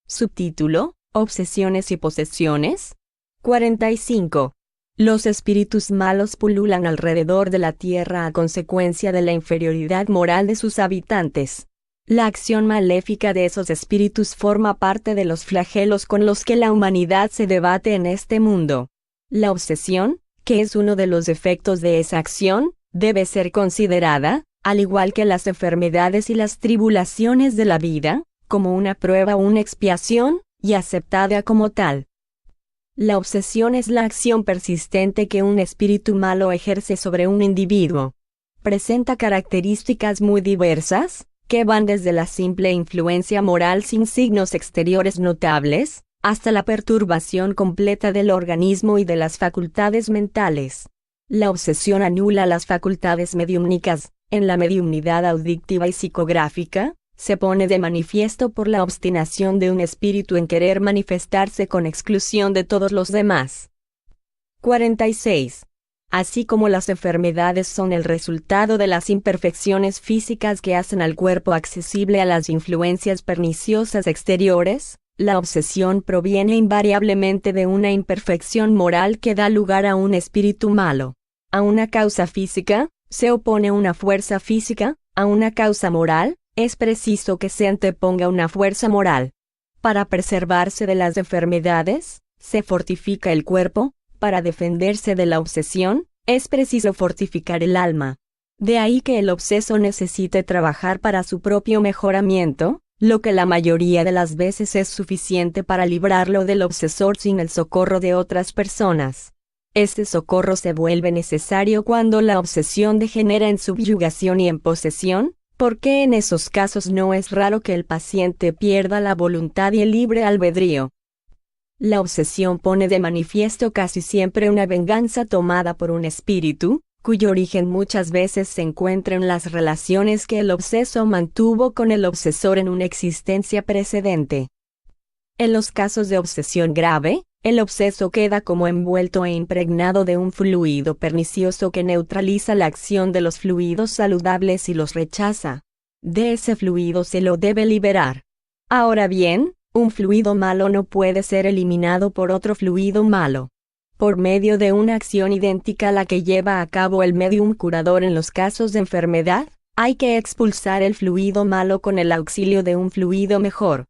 Subtítulo: Obsesiones y posesiones. 45. Los espíritus malos pululan alrededor de la tierra a consecuencia de la inferioridad moral de sus habitantes. La acción maléfica de esos espíritus forma parte de los flagelos con los que la humanidad se debate en este mundo. La obsesión, que es uno de los efectos de esa acción, debe ser considerada, al igual que las enfermedades y las tribulaciones de la vida, como una prueba o una expiación, y aceptada como tal. La obsesión es la acción persistente que un espíritu malo ejerce sobre un individuo. Presenta características muy diversas, que van desde la simple influencia moral sin signos exteriores notables, hasta la perturbación completa del organismo y de las facultades mentales. La obsesión anula las facultades mediúmnicas. En la mediumnidad auditiva y psicográfica, se pone de manifiesto por la obstinación de un espíritu en querer manifestarse con exclusión de todos los demás. 46. Así como las enfermedades son el resultado de las imperfecciones físicas que hacen al cuerpo accesible a las influencias perniciosas exteriores, la obsesión proviene invariablemente de una imperfección moral que da lugar a un espíritu malo. A una causa física se opone una fuerza física, a una causa moral, es preciso que se anteponga una fuerza moral. Para preservarse de las enfermedades, se fortifica el cuerpo; para defenderse de la obsesión, es preciso fortificar el alma. De ahí que el obseso necesite trabajar para su propio mejoramiento, lo que la mayoría de las veces es suficiente para librarlo del obsesor sin el socorro de otras personas. Este socorro se vuelve necesario cuando la obsesión degenera en subyugación y en posesión, porque en esos casos no es raro que el paciente pierda la voluntad y el libre albedrío. La obsesión pone de manifiesto casi siempre una venganza tomada por un espíritu, cuyo origen muchas veces se encuentra en las relaciones que el obseso mantuvo con el obsesor en una existencia precedente. En los casos de obsesión grave, el obseso queda como envuelto e impregnado de un fluido pernicioso que neutraliza la acción de los fluidos saludables y los rechaza. De ese fluido se lo debe liberar. Ahora bien, un fluido malo no puede ser eliminado por otro fluido malo. Por medio de una acción idéntica a la que lleva a cabo el médium curador en los casos de enfermedad, hay que expulsar el fluido malo con el auxilio de un fluido mejor.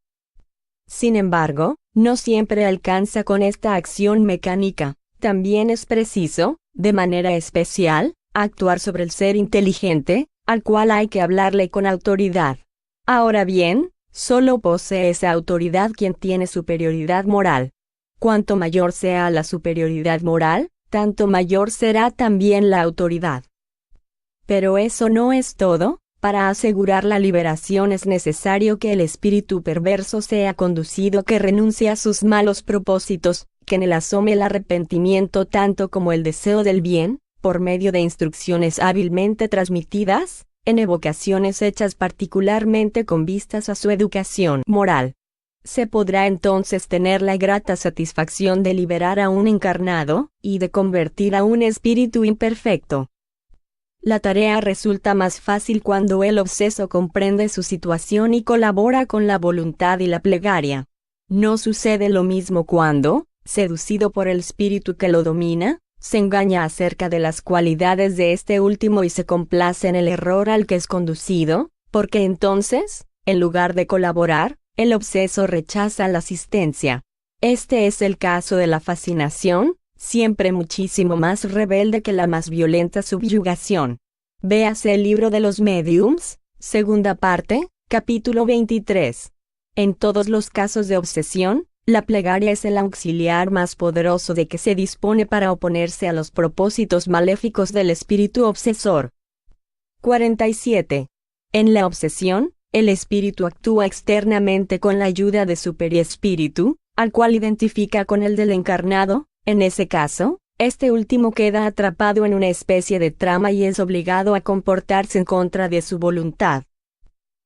Sin embargo, no siempre alcanza con esta acción mecánica. También es preciso, de manera especial, actuar sobre el ser inteligente, al cual hay que hablarle con autoridad. Ahora bien, solo posee esa autoridad quien tiene superioridad moral. Cuanto mayor sea la superioridad moral, tanto mayor será también la autoridad. Pero eso no es todo. Para asegurar la liberación es necesario que el espíritu perverso sea conducido, que renuncie a sus malos propósitos, que en él asome el arrepentimiento tanto como el deseo del bien, por medio de instrucciones hábilmente transmitidas, en evocaciones hechas particularmente con vistas a su educación moral. Se podrá entonces tener la grata satisfacción de liberar a un encarnado, y de convertir a un espíritu imperfecto. La tarea resulta más fácil cuando el obseso comprende su situación y colabora con la voluntad y la plegaria. No sucede lo mismo cuando, seducido por el espíritu que lo domina, se engaña acerca de las cualidades de este último y se complace en el error al que es conducido, porque entonces, en lugar de colaborar, el obseso rechaza la asistencia. Este es el caso de la fascinación, siempre muchísimo más rebelde que la más violenta subyugación. Véase el libro de los médiums, segunda parte, capítulo 23. En todos los casos de obsesión, la plegaria es el auxiliar más poderoso de que se dispone para oponerse a los propósitos maléficos del espíritu obsesor. 47. En la obsesión, el espíritu actúa externamente con la ayuda de su periespíritu, al cual identifica con el del encarnado. En ese caso, este último queda atrapado en una especie de trama y es obligado a comportarse en contra de su voluntad.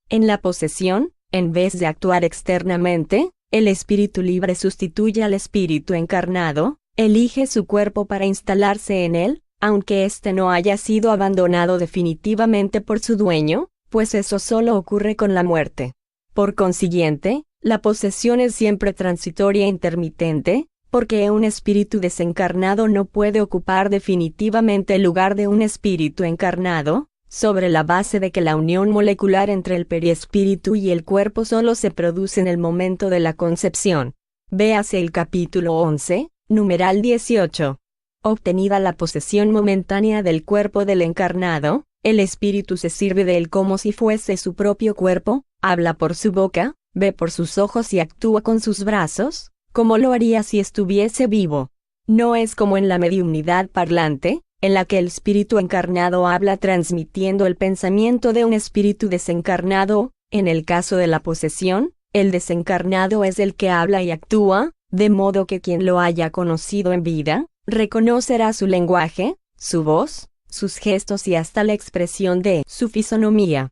En la posesión, en vez de actuar externamente, el espíritu libre sustituye al espíritu encarnado, elige su cuerpo para instalarse en él, aunque éste no haya sido abandonado definitivamente por su dueño, pues eso solo ocurre con la muerte. Por consiguiente, La posesión es siempre transitoria e intermitente, porque un espíritu desencarnado no puede ocupar definitivamente el lugar de un espíritu encarnado, sobre la base de que la unión molecular entre el perispíritu y el cuerpo solo se produce en el momento de la concepción. Véase el capítulo 11, numeral 18. Obtenida la posesión momentánea del cuerpo del encarnado, el espíritu se sirve de él como si fuese su propio cuerpo, habla por su boca, ve por sus ojos y actúa con sus brazos, como lo haría si estuviese vivo. No es como en la mediumnidad parlante, en la que el espíritu encarnado habla transmitiendo el pensamiento de un espíritu desencarnado. En el caso de la posesión, el desencarnado es el que habla y actúa, de modo que quien lo haya conocido en vida, reconocerá su lenguaje, su voz, sus gestos y hasta la expresión de su fisonomía.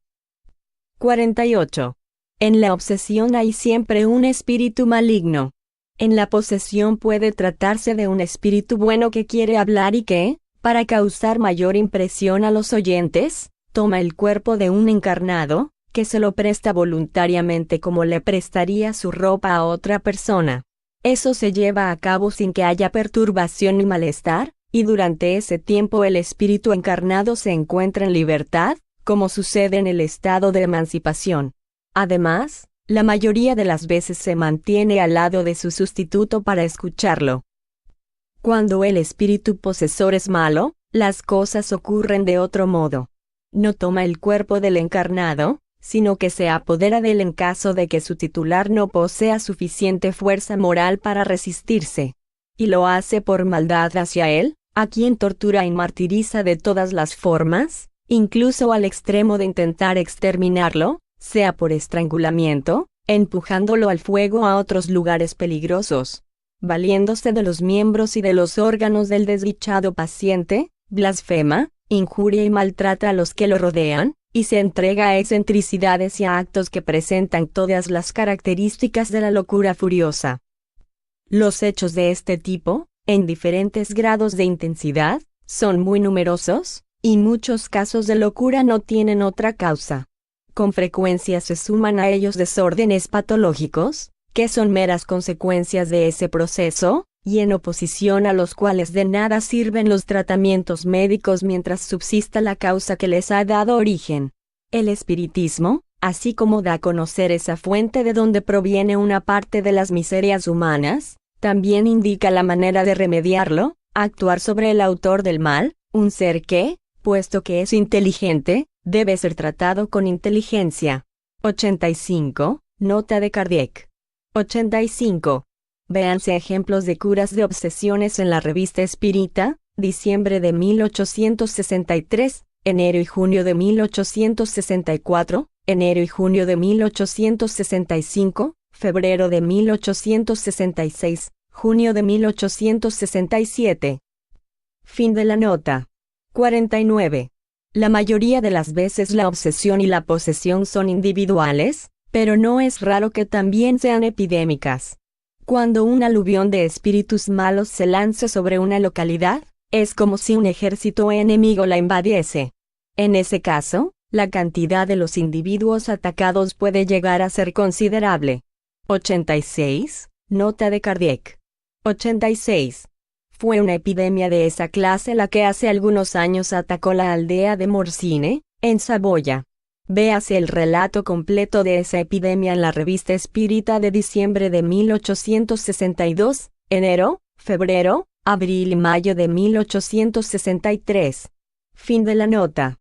48. En la obsesión hay siempre un espíritu maligno. En la posesión puede tratarse de un espíritu bueno que quiere hablar y que, para causar mayor impresión a los oyentes, toma el cuerpo de un encarnado, que se lo presta voluntariamente como le prestaría su ropa a otra persona. Eso se lleva a cabo sin que haya perturbación ni malestar, y durante ese tiempo el espíritu encarnado se encuentra en libertad, como sucede en el estado de emancipación. Además, la mayoría de las veces se mantiene al lado de su sustituto para escucharlo. Cuando el espíritu posesor es malo, las cosas ocurren de otro modo. No toma el cuerpo del encarnado, sino que se apodera de él en caso de que su titular no posea suficiente fuerza moral para resistirse. Y lo hace por maldad hacia él, a quien tortura y martiriza de todas las formas, incluso al extremo de intentar exterminarlo, sea por estrangulamiento, empujándolo al fuego a otros lugares peligrosos, valiéndose de los miembros y de los órganos del desdichado paciente, blasfema, injuria y maltrata a los que lo rodean, y se entrega a excentricidades y a actos que presentan todas las características de la locura furiosa. Los hechos de este tipo, en diferentes grados de intensidad, son muy numerosos, y muchos casos de locura no tienen otra causa. Con frecuencia se suman a ellos desórdenes patológicos, que son meras consecuencias de ese proceso, y en oposición a los cuales de nada sirven los tratamientos médicos mientras subsista la causa que les ha dado origen. El espiritismo, así como da a conocer esa fuente de donde proviene una parte de las miserias humanas, también indica la manera de remediarlo, actuar sobre el autor del mal, un ser que, puesto que es inteligente, debe ser tratado con inteligencia. 85. Nota de Kardec. 85. Véanse ejemplos de curas de obsesiones en la Revista Espírita, diciembre de 1863, enero y junio de 1864, enero y junio de 1865, febrero de 1866, junio de 1867. Fin de la nota. 49. La mayoría de las veces la obsesión y la posesión son individuales, pero no es raro que también sean epidémicas. Cuando un aluvión de espíritus malos se lanza sobre una localidad, es como si un ejército enemigo la invadiese. En ese caso, la cantidad de los individuos atacados puede llegar a ser considerable. 86. Nota de Kardec. 86. Fue una epidemia de esa clase la que hace algunos años atacó la aldea de Morsine, en Saboya. Véase el relato completo de esa epidemia en la Revista Espírita de diciembre de 1862, enero, febrero, abril y mayo de 1863. Fin de la nota.